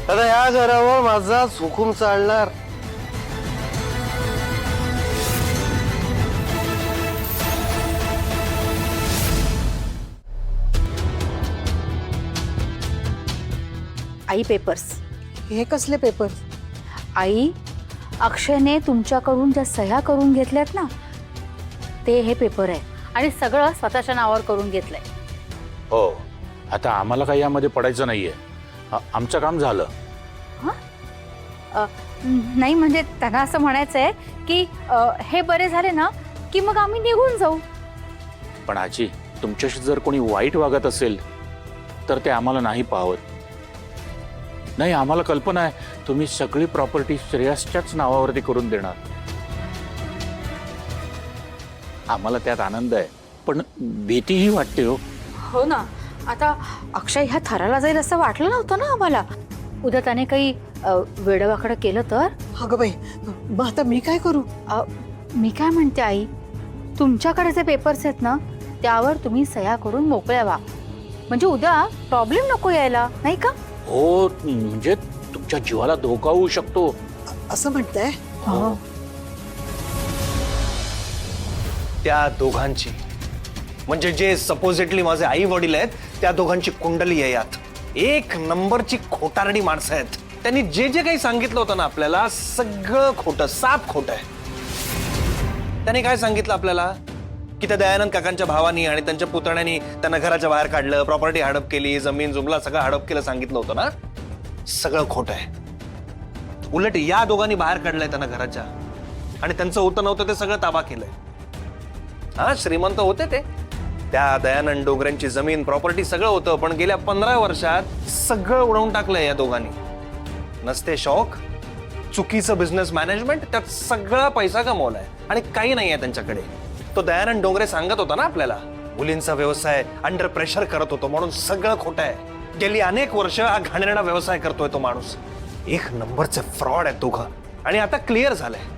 आता या घरावर माझा हुकूम चालणार. आई पेपर्स. हे कसले पेपर? आई, अक्षयने तुमच्याकडून ज्या सह्या करून घेतल्यात ना ते हे पेपर आहे आणि सगळं स्वतःच्या नावावर करून घेतलंय. हो, आता आम्हाला काही यामध्ये पडायचं नाहीये. आमचं काम झालं. नाही म्हणजे त्यांना असं म्हणायचंय की हे बरे झाले ना की मग आम्ही निघून जाऊ. पण आजी, तुमच्याशी जर कोणी वाईट वागत असेल तर ते आम्हाला नाही पाहत. नाही, आम्हाला कल्पना आहे तुम्ही सगळी प्रॉपर्टी श्रेयसच्याच नावावरती करून देणार. आम्हाला त्यात आनंद आहे, पण भीतीही वाटते. हो हो ना. आता अक्षय ह्या थराला जाईल असं वाटलं नव्हतं ना आम्हाला. उद्या त्याने काही वेडवाकडं केलं तर? अगं बाई, मग आता मी काय करू? मी काय म्हणते आई, तुमच्याकडे जे पेपर्स आहेत ना त्यावर तुम्ही सह्या करून मोकळ्या व्हा, म्हणजे उद्या प्रॉब्लेम नको यायला, नाही का? हो, म्हणजे तुमच्या जीवाला धोका होऊ शकतो असं म्हणताय? हो. त्या दोघांची, म्हणजे जे सपोजिटली माझे आई वडील आहेत, त्या दोघांची कुंडली आहे यात. एक नंबरची खोटारडी माणसं आहेत. त्यांनी जे जे काही सांगितलं होतं ना आपल्याला, सगळं खोटं, साफ खोटं आहे. त्यांनी काय सांगितलं आपल्याला की त्या दयानंद काकांच्या भावानी आणि त्यांच्या पुतण्यानी त्यांना घराच्या बाहेर काढलं, प्रॉपर्टी हडप केली, जमीन जुमला सगळं हडप केलं सांगितलं होतं ना. सगळं खोटं आहे. उलट या दोघांनी बाहेर काढलंय त्यांना घराच्या, आणि त्यांचं होतं नव्हतं ते सगळं ताबा केलंय. हा, श्रीमंत होते ते. त्या दयानंद डोंगऱ्यांची जमीन, प्रॉपर्टी सगळं होतं, पण गेल्या 15 वर्षात सगळं उडवून टाकलंय या दोघांनी. नसते शौक, चुकीचं बिझनेस मॅनेजमेंट, त्यात सगळा पैसा कमवलाय आणि काही नाही आहे त्यांच्याकडे. तो दयानंद डोंगरे सांगत होता ना आपल्याला, मुलींचा व्यवसाय अंडर प्रेशर करत होतो, म्हणून सगळं खोटं आहे. गेली अनेक वर्ष हा घाणेरडा व्यवसाय करतोय तो माणूस. एक नंबरचे फ्रॉड आहेत दोघं, आणि आता क्लिअर झालंय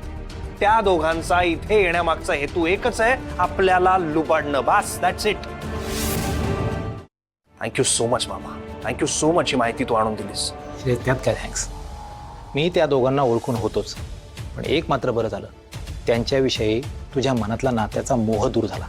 त्या दोघांचा इथे येण्यामागचा हेतू एकच आहे, आपल्याला लुबाडणं. बस, that's it. Thank you so much मामा, थँक्यू सो मच ही माहिती तू आणून दिलीस. त्यात काय थँक्स. मी त्या दोघांना ओळखून होतोच, पण एक मात्र बरं झालं, त्यांच्याविषयी तुझ्या मनातला नात्याचा मोह दूर झाला.